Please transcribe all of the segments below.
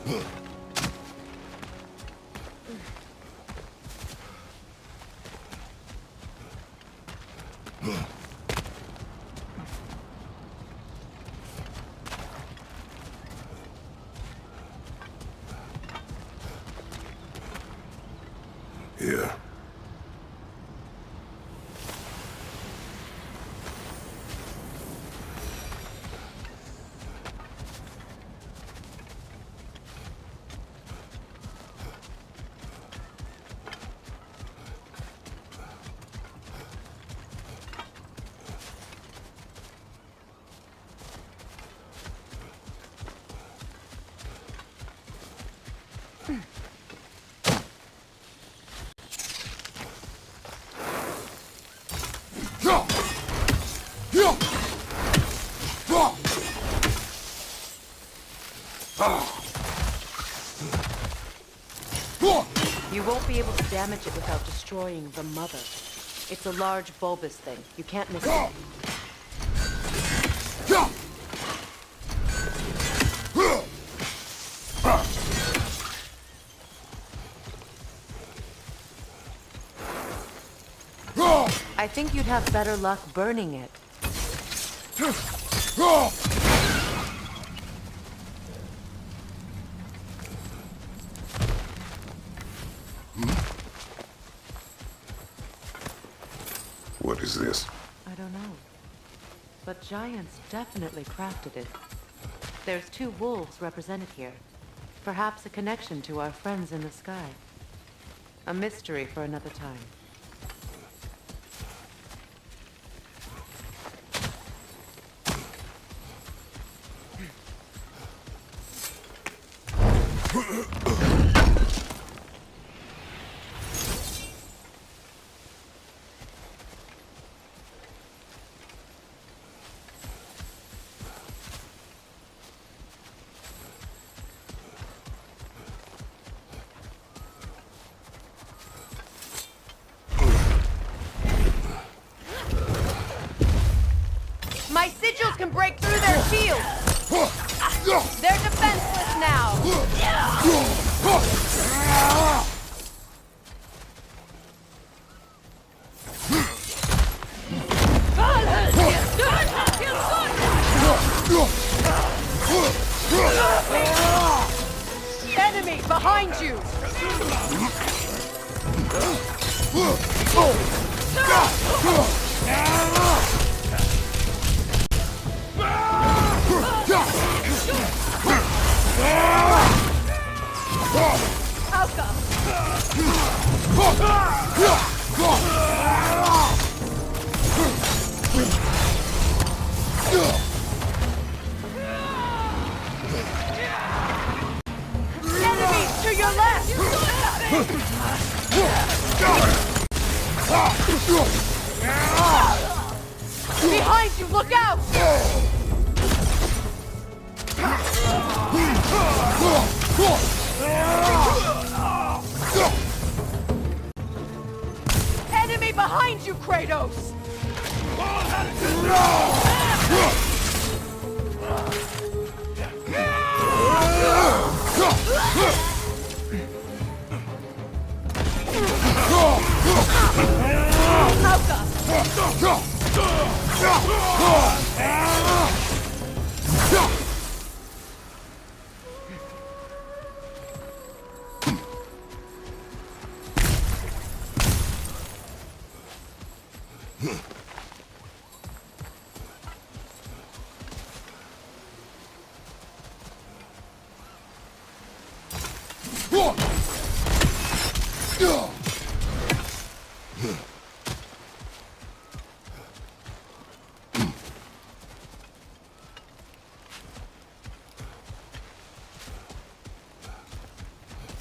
Here. You won't be able to damage it without destroying the mother. It's a large bulbous thing. You can't miss it. I think you'd have better luck burning it. What is this? I don't know. But giants definitely crafted it. There's 2 wolves represented here. Perhaps a connection to our friends in the sky. A mystery for another time. My sigils can break through their shields! They're defenseless now! Enemy behind you! Enemies to your left! Behind you, look out! Enemy behind you, Kratos!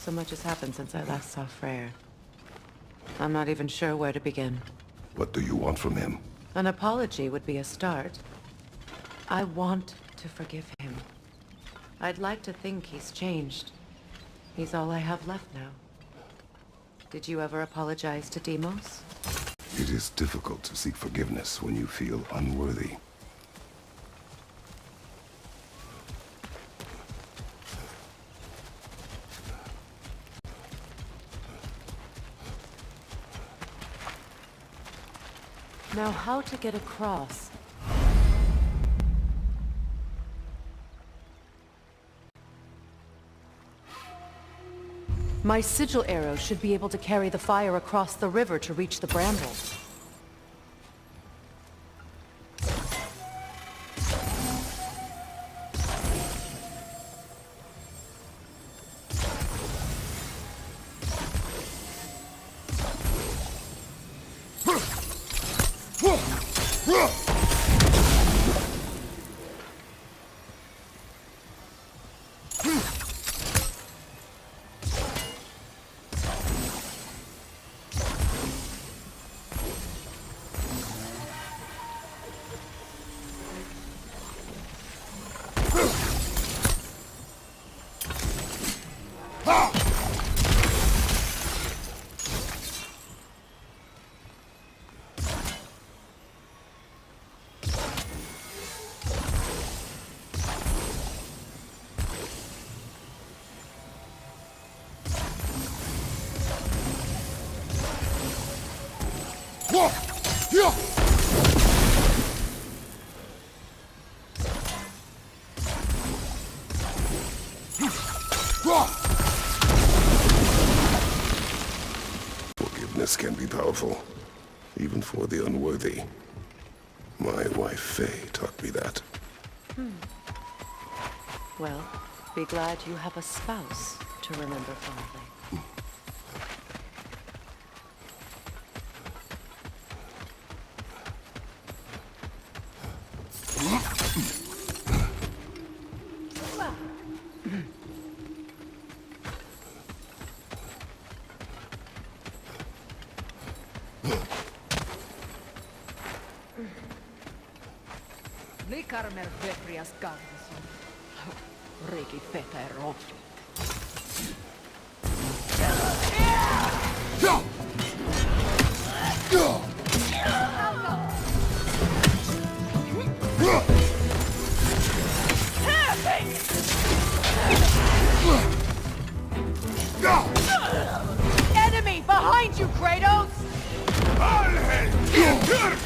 So much has happened since I last saw Freya. I'm not even sure where to begin. What do you want from him? An apology would be a start. I want to forgive him. I'd like to think he's changed. He's all I have left now. Did you ever apologize to Deimos? It is difficult to seek forgiveness when you feel unworthy. Now how to get across? My sigil arrow should be able to carry the fire across the river to reach the brambles. Forgiveness can be powerful, even for the unworthy. My wife Faye taught me that. Well, be glad you have a spouse to remember fondly. Likarmer veprias gardison. Regi feta e rofi. Enemy behind you, Kratos! Good!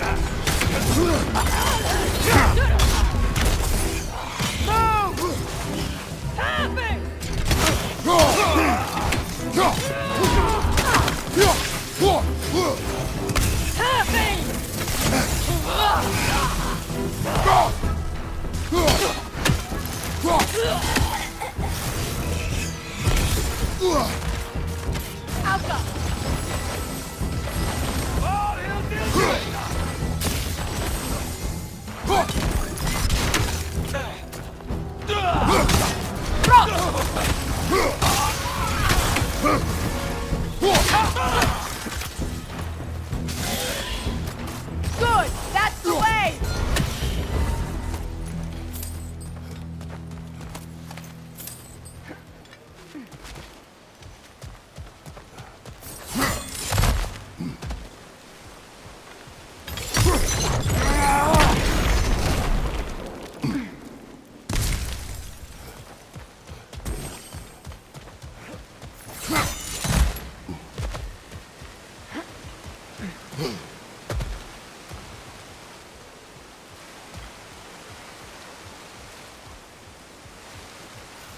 That's the way!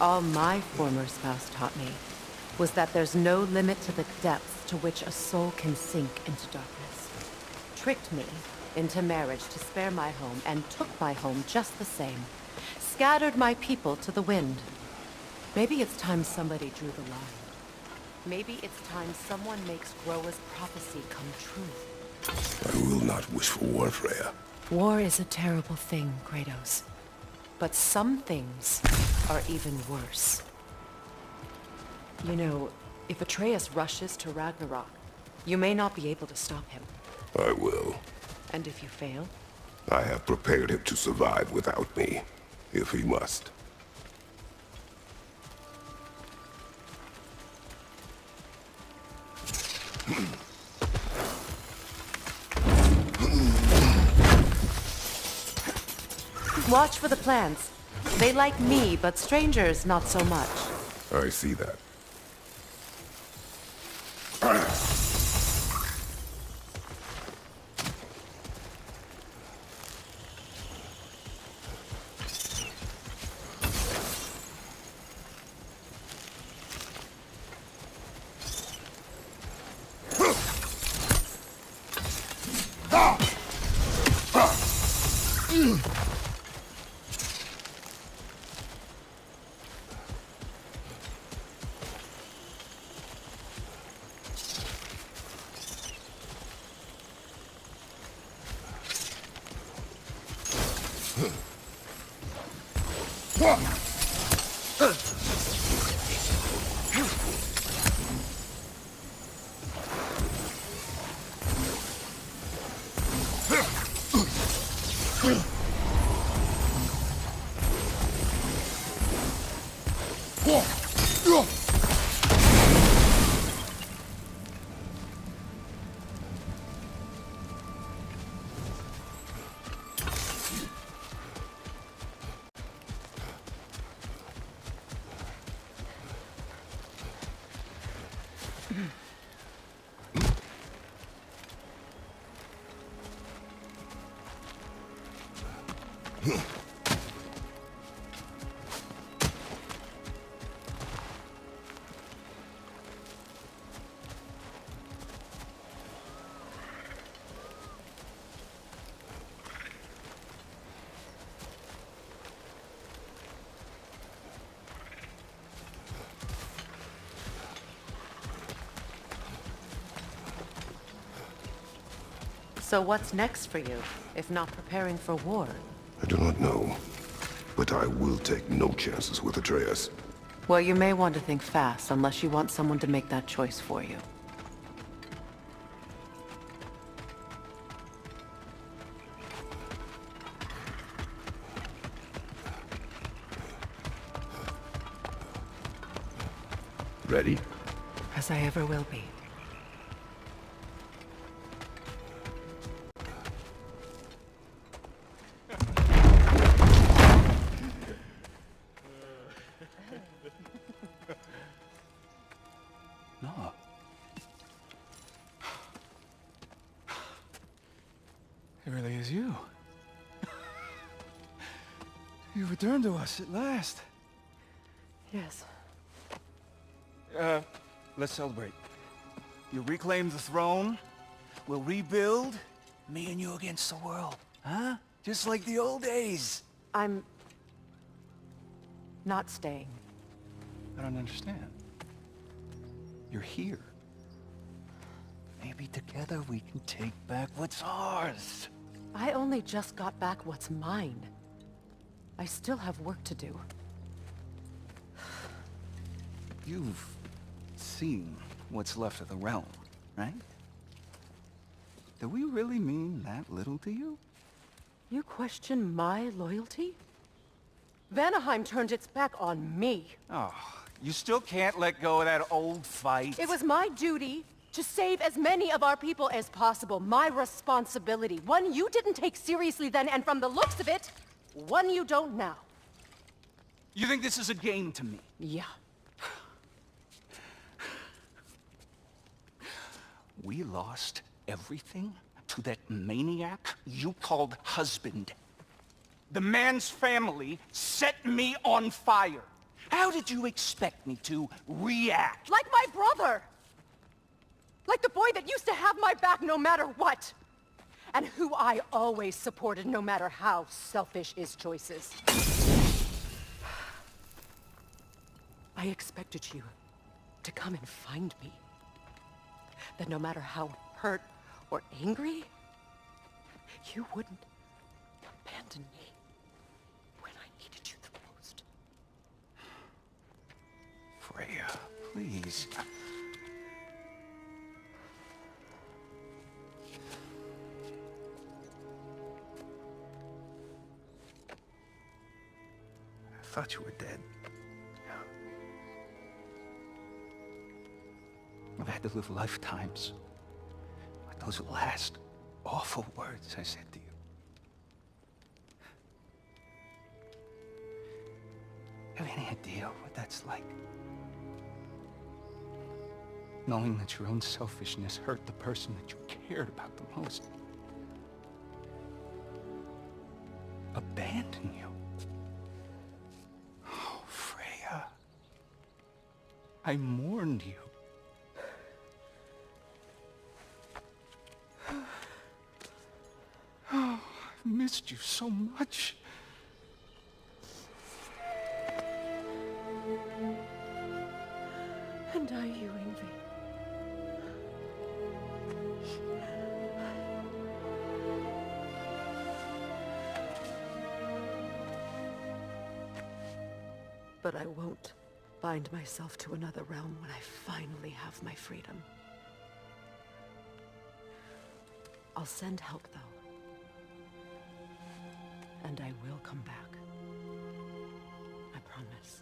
All my former spouse taught me was that there's no limit to the depths to which a soul can sink into darkness. Tricked me into marriage to spare my home and took my home just the same. Scattered my people to the wind. Maybe it's time somebody drew the line. Maybe it's time someone makes Groa's prophecy come true. I will not wish for war, Freya. War is a terrible thing, Kratos. But some things are even worse. You know, if Atreus rushes to Ragnarok, you may not be able to stop him. I will. And if you fail? I have prepared him to survive without me, if he must. Watch for the plants. They like me, but strangers not so much. I see that. So what's next for you, if not preparing for war? I do not know, but I will take no chances with Atreus. Well, you may want to think fast, unless you want someone to make that choice for you. Ready? As I ever will be. No. It really is you. You returned to us at last. Yes. Let's celebrate. You reclaim the throne, we'll rebuild, me and you against the world. Huh? Just like the old days. I'm... not staying. I don't understand. You're here. Maybe together we can take back what's ours. I only just got back what's mine. I still have work to do. You've seen what's left of the realm, right? Do we really mean that little to you? You question my loyalty? Vanaheim turned its back on me. Oh, you still can't let go of that old fight? It was my duty to save as many of our people as possible. My responsibility. One you didn't take seriously then, and from the looks of it, one you don't now. You think this is a game to me? Yeah. We lost everything to that maniac you called husband. The man's family set me on fire. How did you expect me to react? Like my brother! Like the boy that used to have my back no matter what! And who I always supported no matter how selfish his choices. I expected you to come and find me. That no matter how hurt or angry, you wouldn't abandon me when I needed you the most. Freya, please. I thought you were dead. I've had to live lifetimes with those last awful words I said to you. Have any idea what that's like? Knowing that your own selfishness hurt the person that you cared about the most. Abandon you. Oh, Freya. I mourned you. Oh, I've missed you so much. And I you, Ingvi. But I won't bind myself to another realm when I finally have my freedom. I'll send help, though. And I will come back. I promise.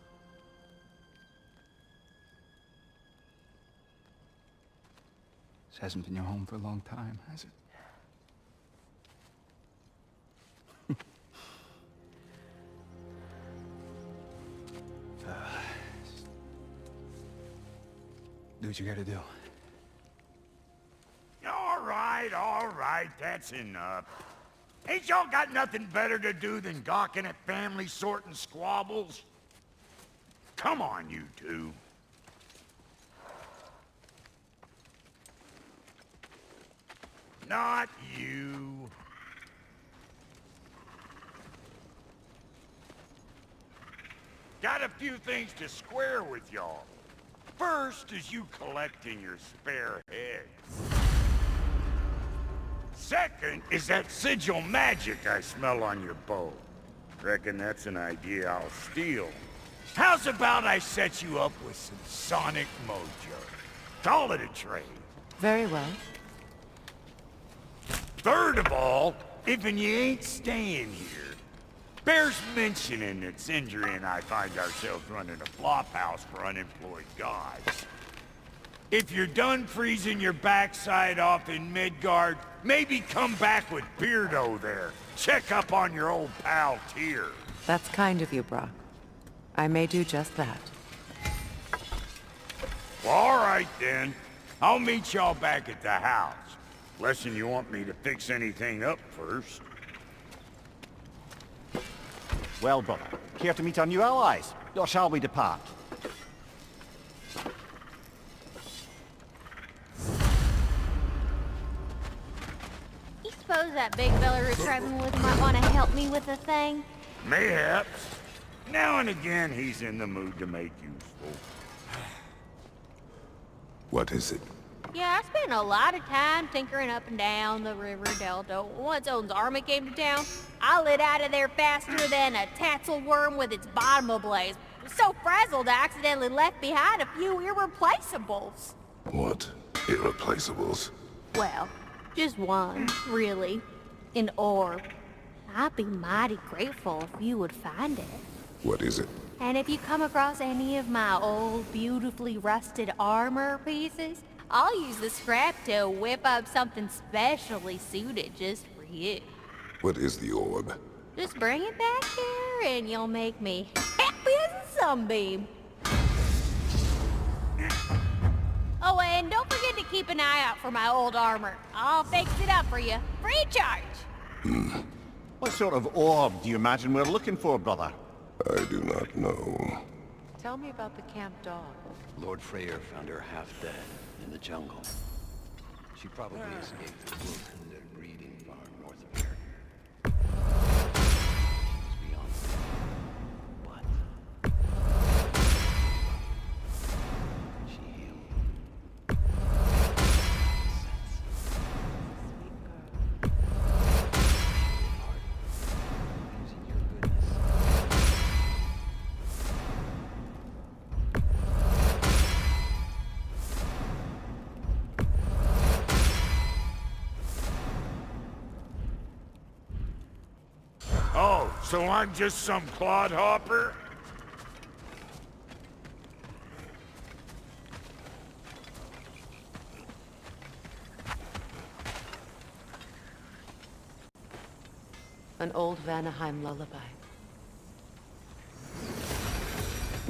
This hasn't been your home for a long time, has it? Do what you gotta do. All right, that's enough. Ain't y'all got nothing better to do than gawking at family sorting squabbles? Come on, you two. Not you. Got a few things to square with y'all. First is you collecting your spare heads. Second is that sigil magic I smell on your bow. Reckon that's an idea I'll steal. How's about I set you up with some sonic mojo? Call it a trade. Very well. Third of all, if you ain't staying here, bears mentioning that Sindri and I find ourselves running a flop house for unemployed guys. If you're done freezing your backside off in Midgard, maybe come back with Beardo there. Check up on your old pal Tyr. That's kind of you, Brok. I may do just that. Well, all right then. I'll meet y'all back at the house. Unless you want me to fix anything up first. Well, brother, care to meet our new allies? Or shall we depart? You suppose that big fella we're traveling with might want to help me with a thing? Mayhaps. Now and again, he's in the mood to make useful. What is it? Yeah, I spent a lot of time tinkering up and down the river delta. Once Odin's army came to town, I lit out of there faster than a tassel worm with its bottom ablaze. So frazzled, I accidentally left behind a few irreplaceables. What? Irreplaceables? Well, just one, really. An orb. I'd be mighty grateful if you would find it. What is it? And if you come across any of my old, beautifully rusted armor pieces, I'll use the scrap to whip up something specially suited just for you. What is the orb? Just bring it back here and you'll make me happy as a sunbeam. Oh, and don't forget to keep an eye out for my old armor. I'll fix it up for you, free of charge. What sort of orb do you imagine we're looking for, brother? I do not know. Tell me about the camp dog. Lord Freya found her half dead in the jungle. She probably escaped the wolf in the breeding farm north of here. She was beyond but she healed. Using your goodness. Oh, so I'm just some clodhopper? An old Vanaheim lullaby.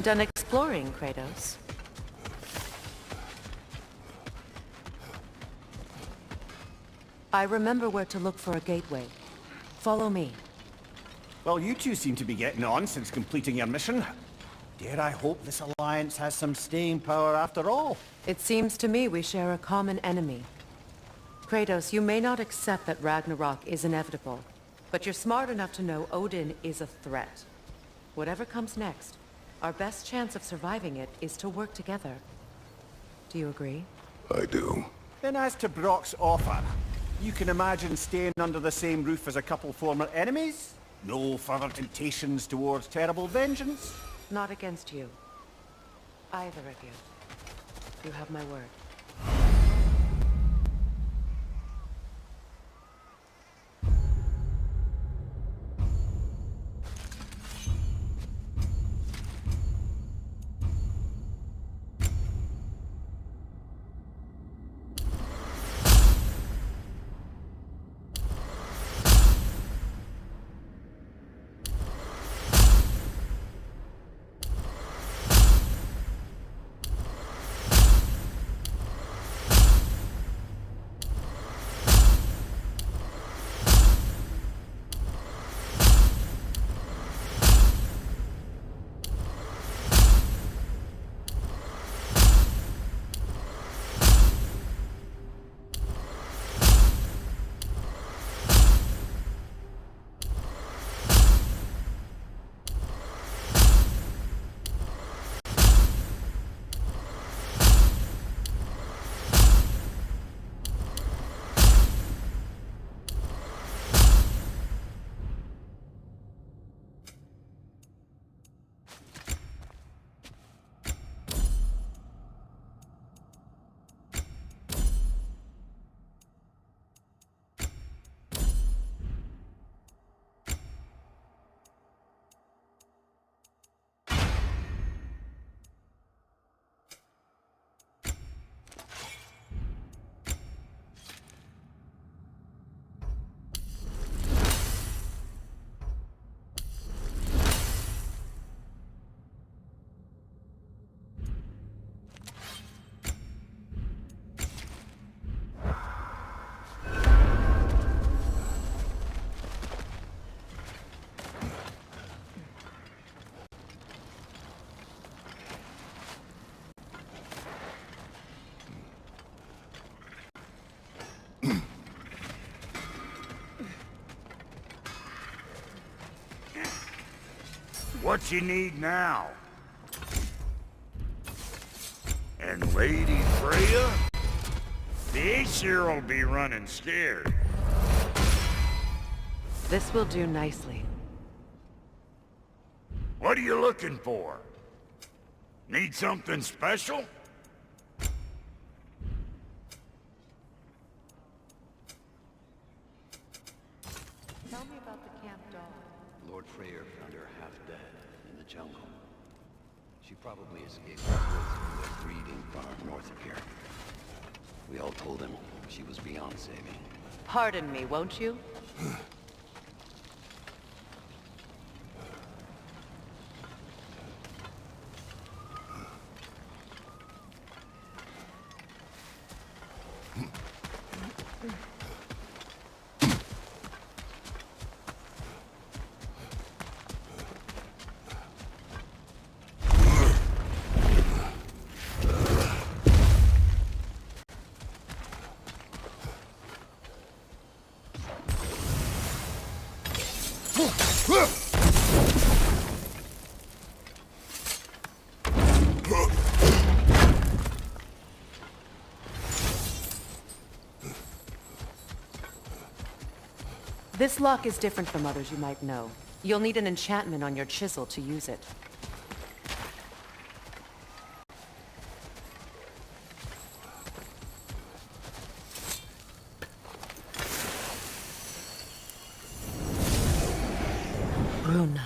Done exploring, Kratos? I remember where to look for a gateway. Follow me. Well, you two seem to be getting on since completing your mission. Dare I hope this alliance has some staying power after all? It seems to me we share a common enemy. Kratos, you may not accept that Ragnarok is inevitable, but you're smart enough to know Odin is a threat. Whatever comes next, our best chance of surviving it is to work together. Do you agree? I do. Then as to Brok's offer, you can imagine staying under the same roof as a couple former enemies? No further temptations towards terrible vengeance? Not against you. Either of you. You have my word. What you need now? And Lady Freya? The Aesir will be running scared. This will do nicely. What are you looking for? Need something special? Tell me about the camp dog. Lord Freyr found her half dead in the jungle. She probably escaped the woods from the breeding farm north of here. We all told him she was beyond saving. Pardon me, won't you? This lock is different from others you might know. You'll need an enchantment on your chisel to use it. Rune.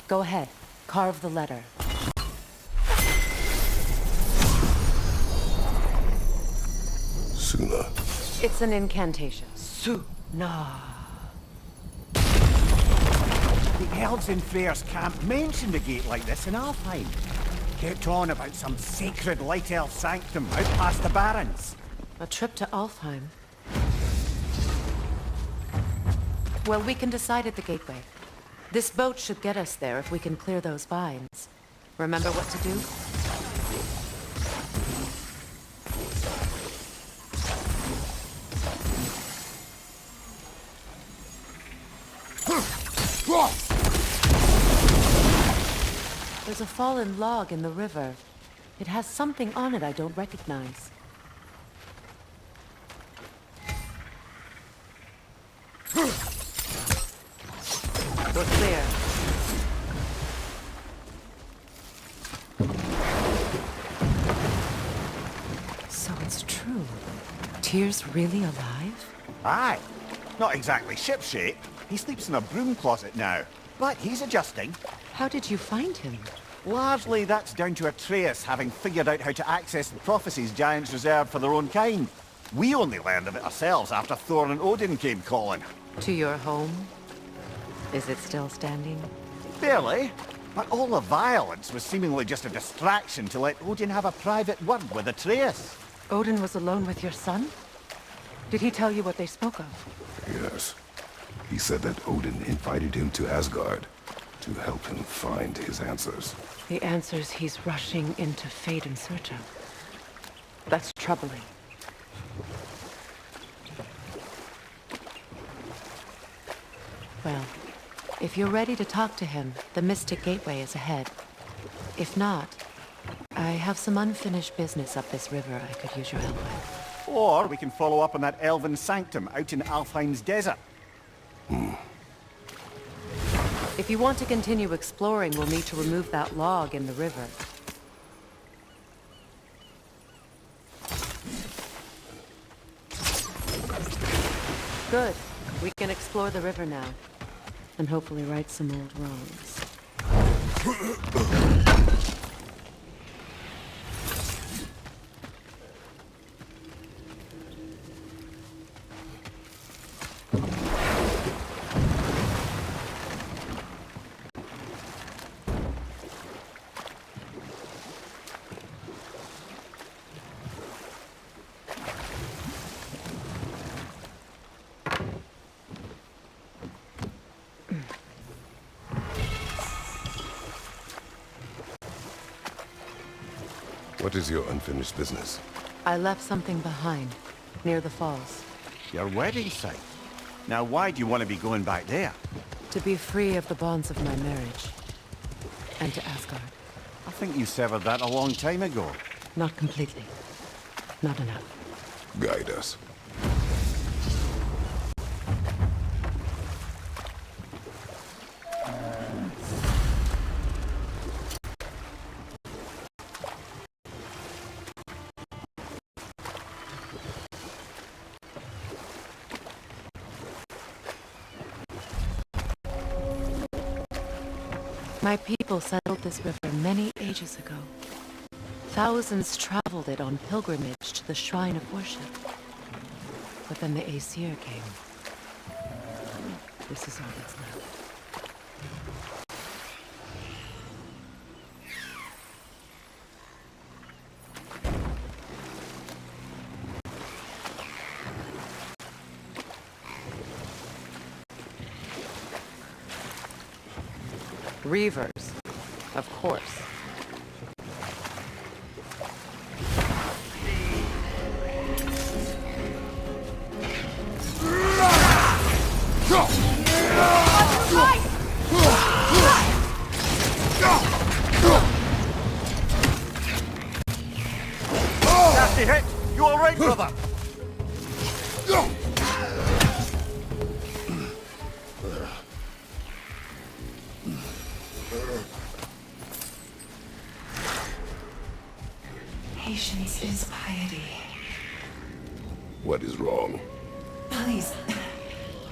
Go ahead. Carve the letter. Suna. It's an incantation. Suna. The elves in Freyr's camp mentioned a gate like this in Alfheim. Kept on about some sacred light elf sanctum out past the Barrens. A trip to Alfheim. Well, we can decide at the gateway. This boat should get us there if we can clear those vines. Remember what to do? There's a fallen log in the river. It has something on it I don't recognize. We're clear. true. Tyr's really alive? Aye. Not exactly shipshape. He sleeps in a broom closet now. But he's adjusting. How did you find him? Largely that's down to Atreus having figured out how to access the prophecies giants reserved for their own kind. We only learned of it ourselves after Thor and Odin came calling. To your home? Is it still standing? Barely. But all the violence was seemingly just a distraction to let Odin have a private word with Atreus. Odin was alone with your son? Did he tell you what they spoke of? Yes. He said that Odin invited him to Asgard to help him find his answers. The answers he's rushing into fate in search of. That's troubling. Well, if you're ready to talk to him, the Mystic Gateway is ahead. If not, I have some unfinished business up this river I could use your help with. Or we can follow up on that elven sanctum out in Alfheim's desert. If you want to continue exploring, we'll need to remove that log in the river. Good. We can explore the river now. And hopefully right some old wrongs. What is your unfinished business? I left something behind, near the falls. Your wedding site. Now why do you want to be going back there? To be free of the bonds of my marriage. And to Asgard. I think you severed that a long time ago. Not completely. Not enough. Guide us. My people settled this river many ages ago. Thousands traveled it on pilgrimage to the shrine of worship. But then the Aesir came. This is all that's left. Reavers, of course. Nasty hit! You all right, brother? Patience is piety. What is wrong? Please,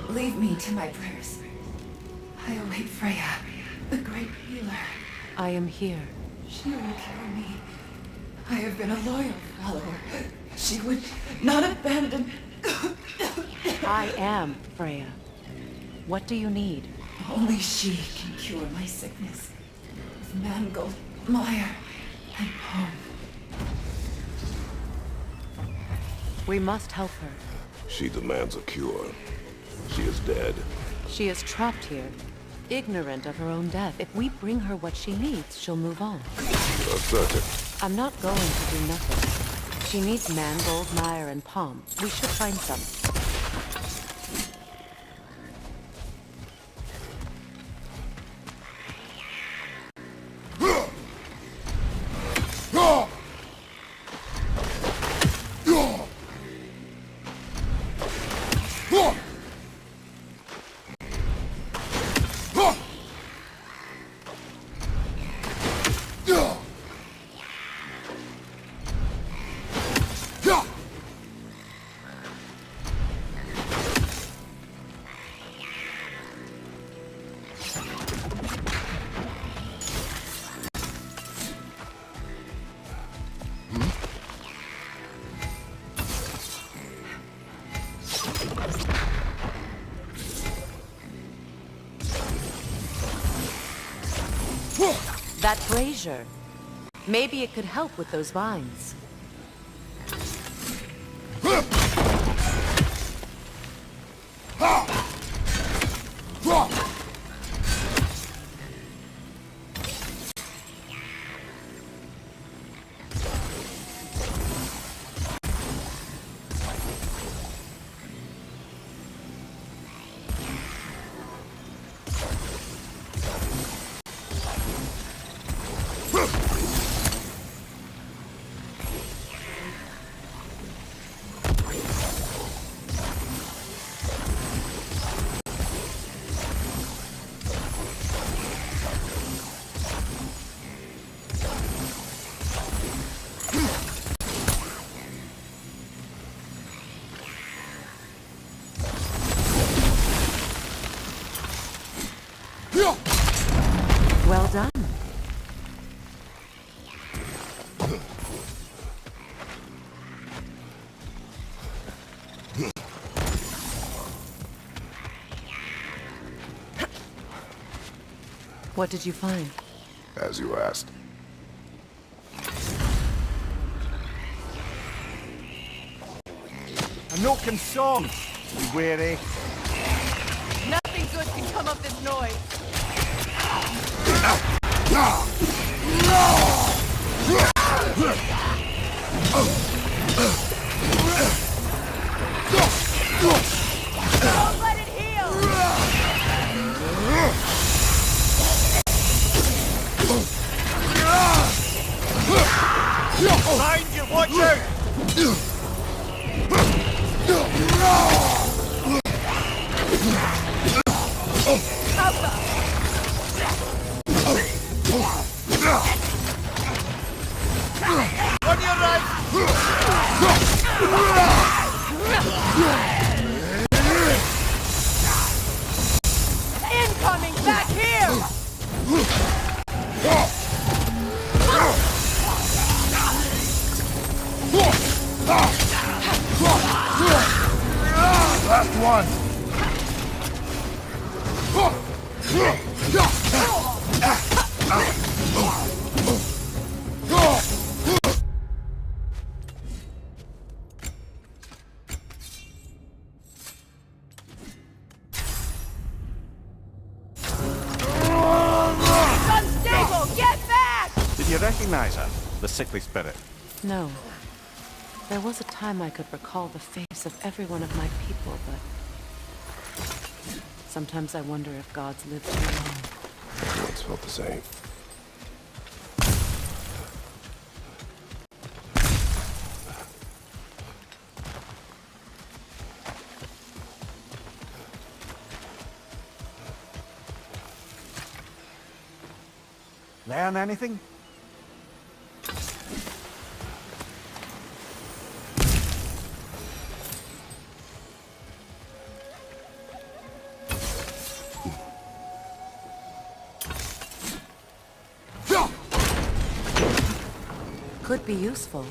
leave me to my prayers. I await Freya, the great healer. I am here. She will cure me. I have been a loyal follower. She would not abandon... I am Freya. What do you need? Only she can cure my sickness. Of mangled, mire, and home. We must help her. She demands a cure. She is dead. She is trapped here, ignorant of her own death. If we bring her what she needs, she'll move on. You are certain? I'm not going to do nothing. She needs mangold, mire, and palm. We should find some. That brazier. Maybe it could help with those vines. Well done. What did you find? As you asked. A milking song. Be wary. Nothing good can come of this noise. Don't let it heal! Behind you, watch out! On your right! Incoming back here! Last one! Unstable! Get back! Did you recognize her? The sickly spirit? No. There was a time I could recall the face of every one of my people, but... sometimes I wonder if gods live too long. I once felt the same. Learn anything? Could be useful.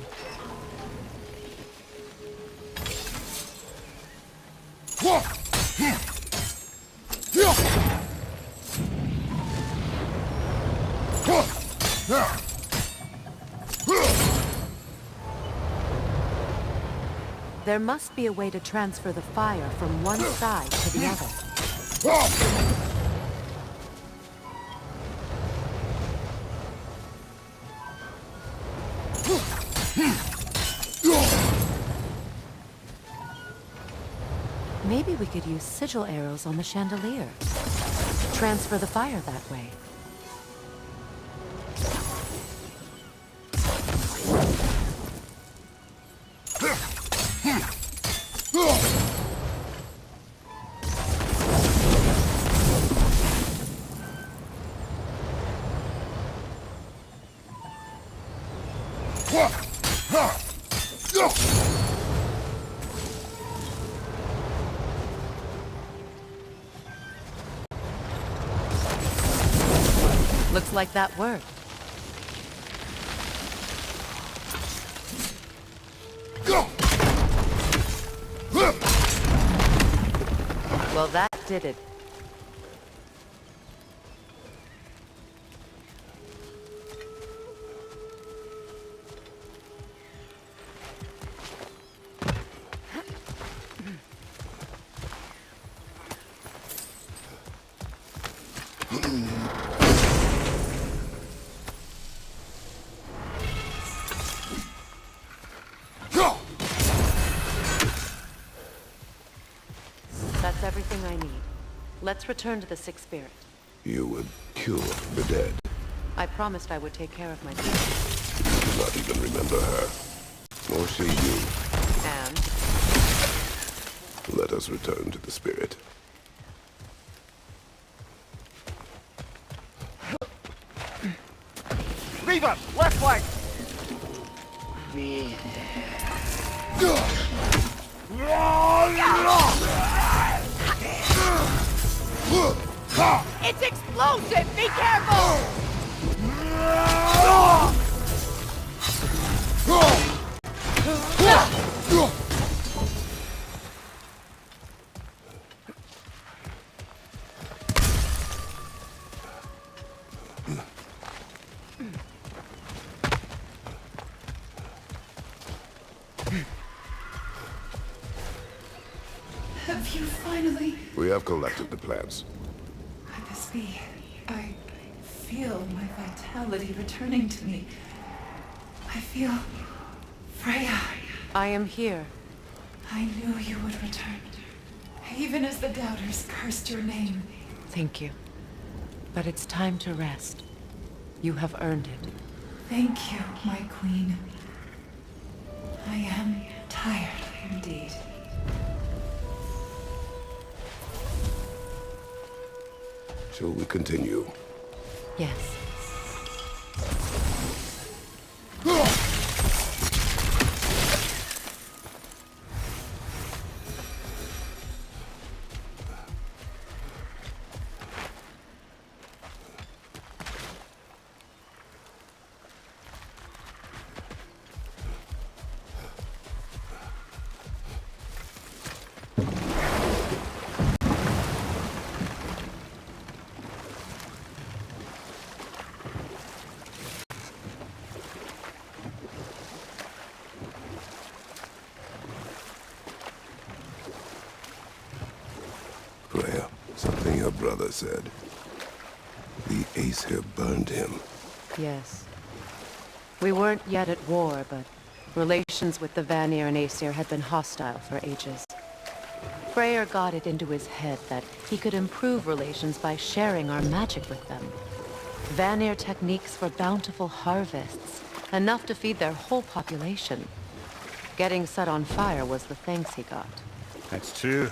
There must be a way to transfer the fire from one side to the other. Maybe we could use sigil arrows on the chandelier. Transfer the fire that way. Looks like that worked. Well, that did it. I need. Let's return to the Sixth Spirit. You would cure the dead. I promised I would take care of my people. You do not even remember her. Nor she you. And? Let us return to the spirit. Reaver, left flank! It's explosive! Be careful! Have you finally... We have collected the plans. Could this be? I feel my vitality returning to me. I feel... Freya. I am here. I knew you would return. Even as the doubters cursed your name. Thank you. But it's time to rest. You have earned it. Thank you, my queen. I am tired indeed. Shall we continue? Yes. Freya, something your brother said. The Aesir burned him. Yes. We weren't yet at war, but relations with the Vanir and Aesir had been hostile for ages. Freyr got it into his head that he could improve relations by sharing our magic with them. Vanir techniques for bountiful harvests, enough to feed their whole population. Getting set on fire was the thanks he got. It's true.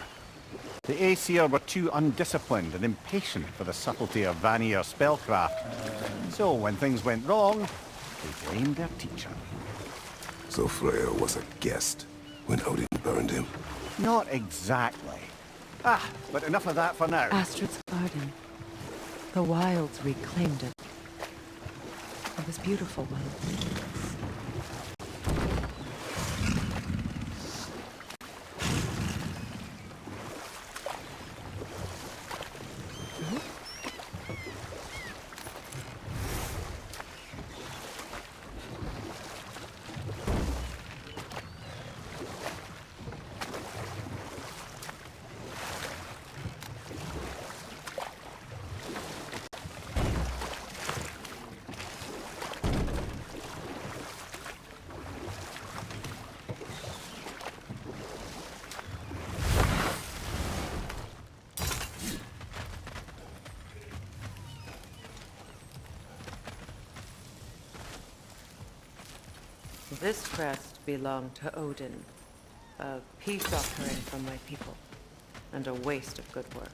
The Aesir were too undisciplined and impatient for the subtlety of Vanir spellcraft. So when things went wrong, they blamed their teacher. So Freya was a guest when Odin burned him. Not exactly. Ah, but enough of that for now. Astrid's garden. The wilds reclaimed it. It was beautiful once. This crest belonged to Odin, a peace offering from my people, and a waste of good work.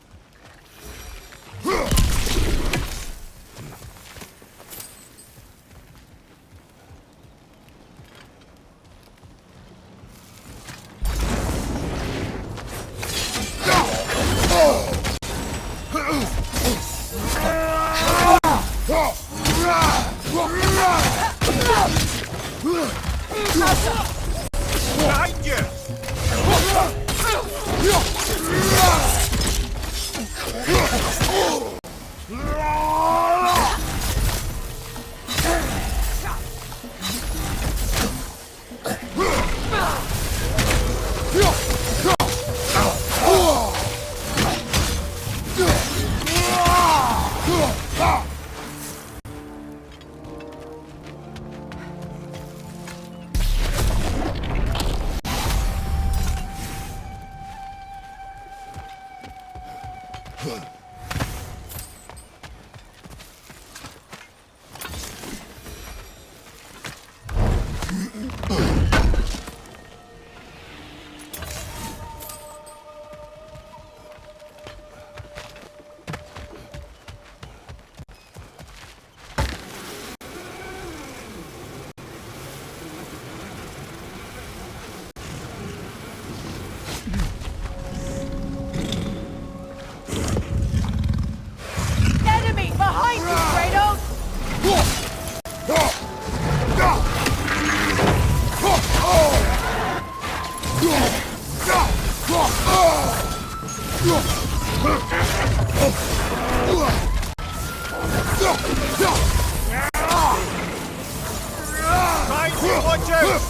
Watch out!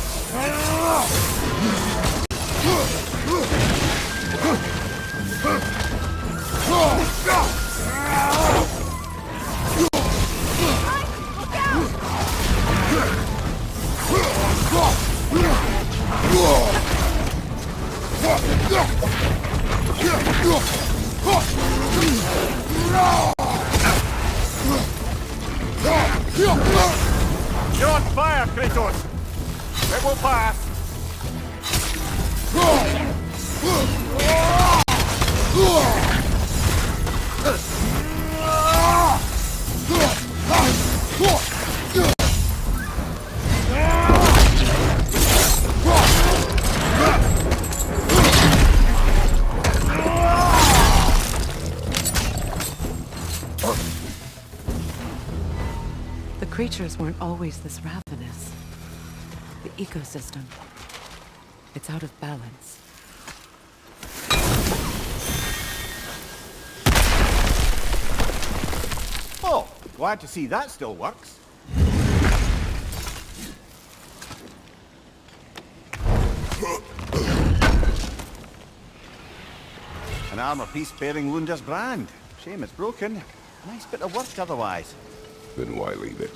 You're on fire, Kratos! It will pass! The creatures weren't always this ravenous. The ecosystem, it's out of balance. Oh, glad to see that still works. An armor piece bearing Lunda's brand. Shame it's broken. Nice bit of work otherwise. Then why leave it?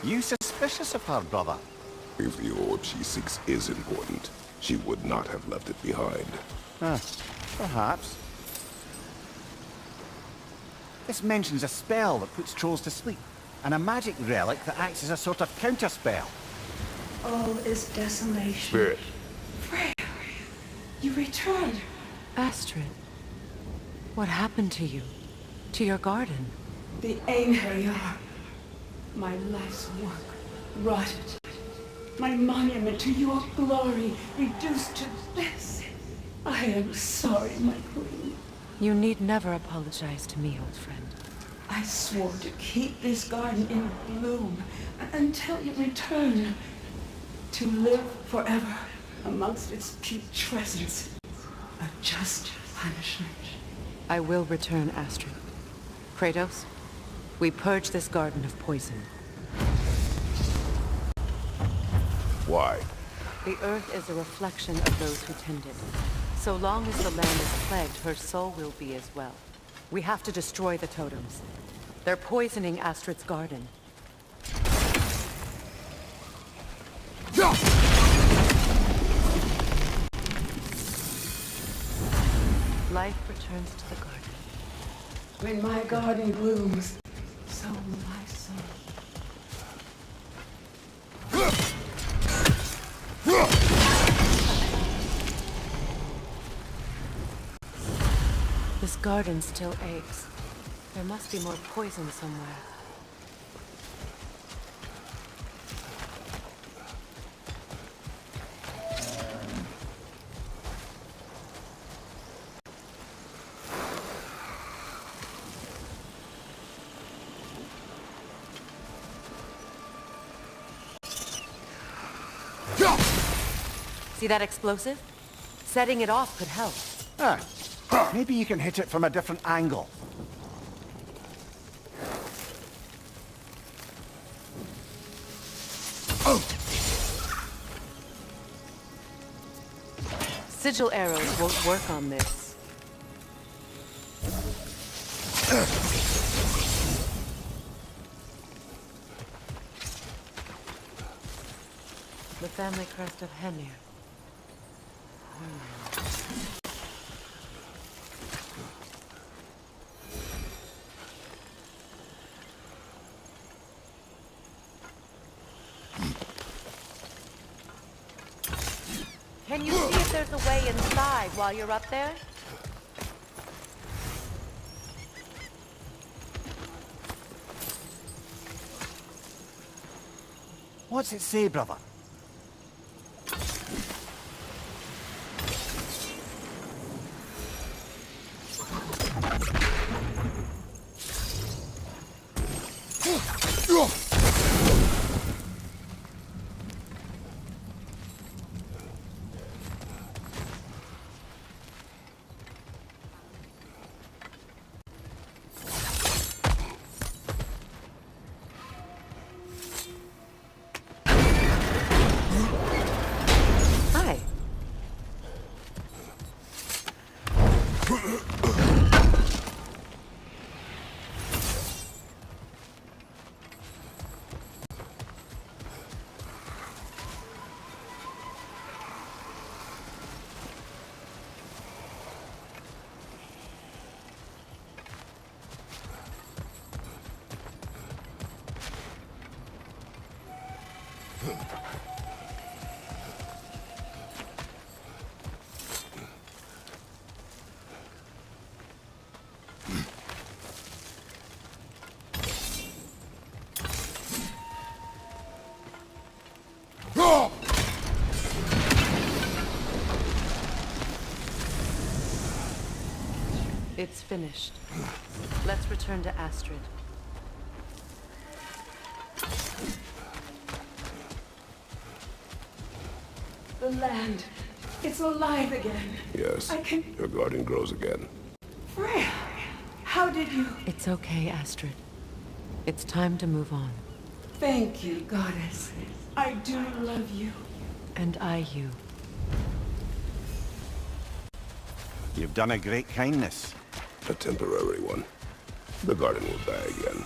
You suspicious of her, brother? If the orb she seeks is important, she would not have left it behind. Perhaps. This mentions a spell that puts trolls to sleep, and a magic relic that acts as a sort of counterspell. All is desolation. Spirit. Freya, you returned. Astrid, what happened to you? To your garden? The Einherjar. My life's work rotted. My monument to your glory reduced to this. I am sorry, my queen. You need never apologize to me, old friend. I swore to keep this garden in bloom until you return. To live forever amongst its putrescence. A just punishment. I will return, Astrid. Kratos, we purge this garden of poison. Why? The earth is a reflection of those who tend it. So long as the land is plagued, her soul will be as well. We have to destroy the totems. They're poisoning Astrid's garden. Life returns to the garden. When my garden blooms, so will my soul. This garden still aches. There must be more poison somewhere. See that explosive? Setting it off could help. Maybe you can hit it from a different angle. Sigil arrows won't work on this. The family crest of Fenrir. Can you see if there's a way inside while you're up there? What's it say, brother? It's finished. Let's return to Astrid. The land. It's alive again. Yes. Your garden grows again. Freya, how did you... It's okay, Astrid. It's time to move on. Thank you, goddess. I do love you. And I you. You've done a great kindness. A temporary one. The garden will die again.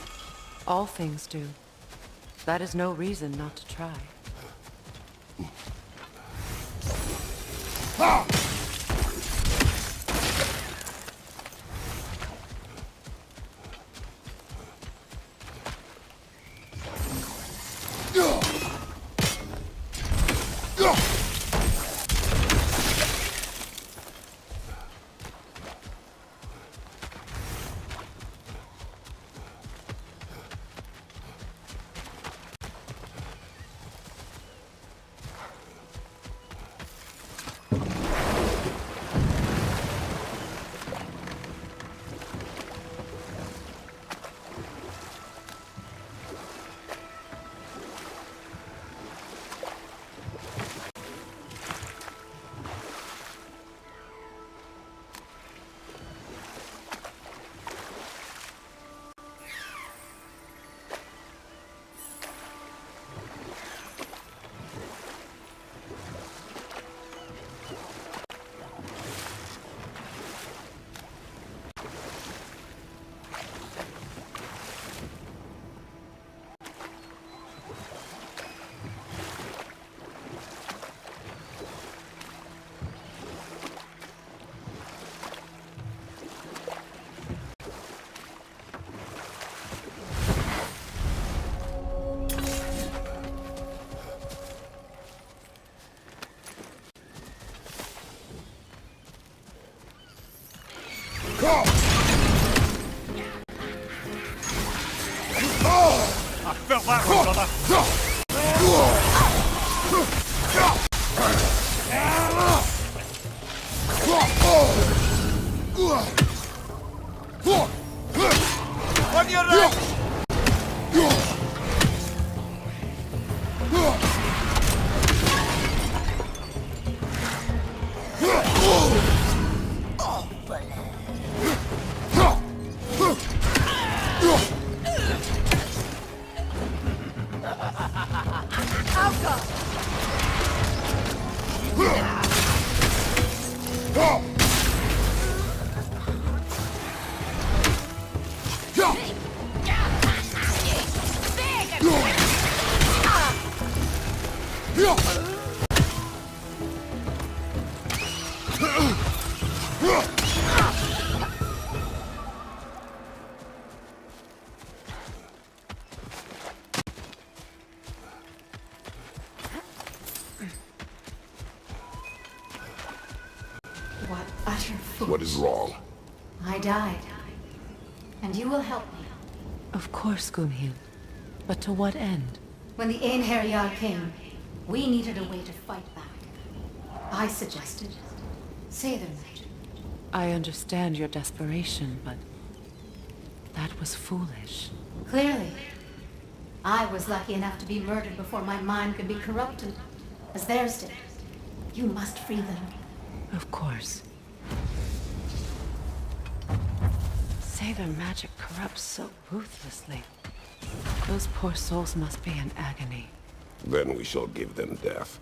All things do. That is no reason not to try. I felt that one, brother. On your right! What utter fools. What is wrong? I died. And you will help me. Of course, Gunhild. But to what end? When the Einherjar came, we needed a way to fight back. I suggested Sailor magic. I understand your desperation, but that was foolish. Clearly. I was lucky enough to be murdered before my mind could be corrupted, as theirs did. You must free them. Of course. Sailor magic corrupts so ruthlessly. Those poor souls must be in agony. Then we shall give them death.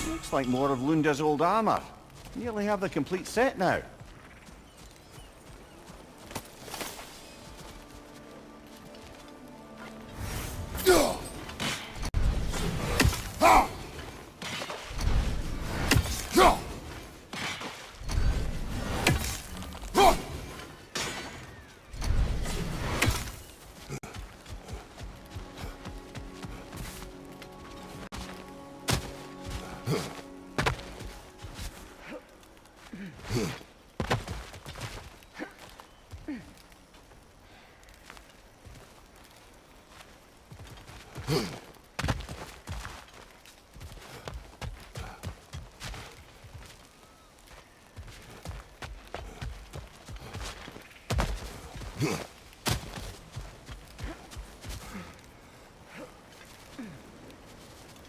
Looks like more of Lunda's old armor. Nearly have the complete set now.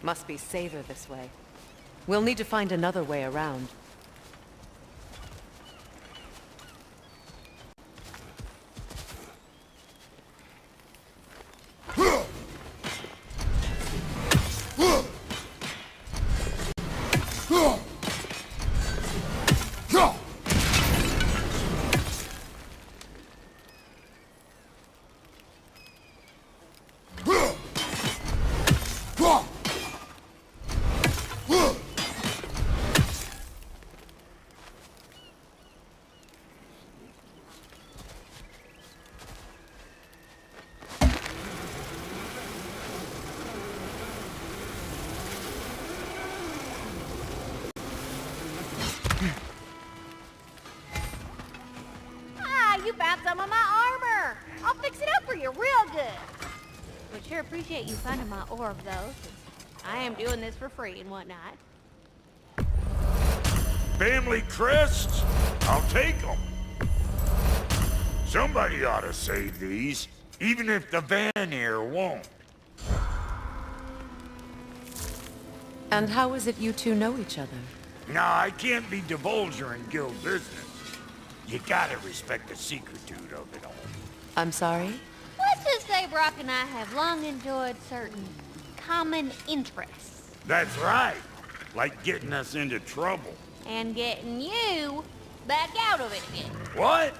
Must be safer this way. We'll need to find another way around. You found some of my armor! I'll fix it up for you real good! Would sure appreciate you finding my orb, though, since I am doing this for free and whatnot. Family crests? I'll take them. Somebody ought to save these, even if the Vanir won't. And how is it you two know each other? Nah, I can't be divulger in guild business. You gotta respect the secretude of it all. I'm sorry? Let's just say Brok and I have long enjoyed certain common interests. That's right. Like getting us into trouble. And getting you back out of it again. What?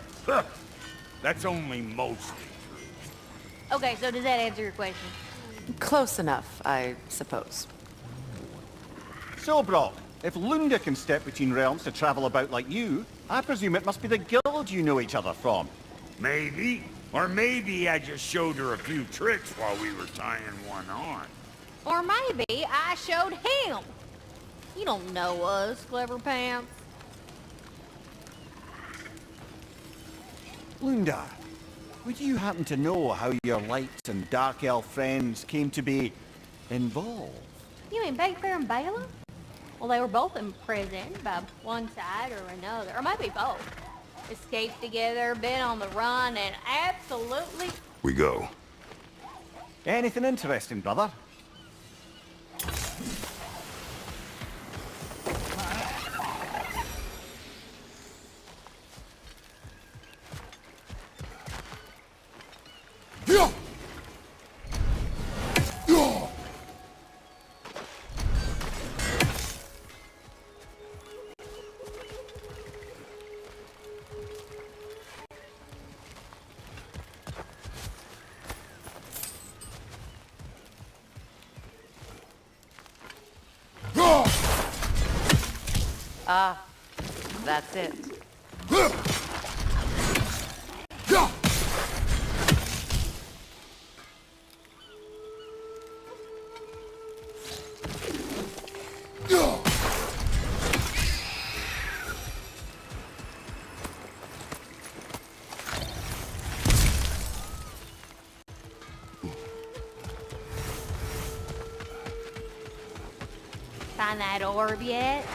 That's only mostly true. Okay, so does that answer your question? Close enough, I suppose. So, Brok, if Lunda can step between realms to travel about like you, I presume it must be the guild you know each other from. Maybe. Or maybe I just showed her a few tricks while we were tying one on. Or maybe I showed him. You don't know us, Clever Pants. Lunda, Would you happen to know how your light and dark elf friends came to be involved? You mean Big Bear and Bela? Well, they were both imprisoned by one side or another, or maybe both. Escaped together, been on the run, and absolutely... We go. Anything interesting, brother? Ah, that's it. Find that orb yet?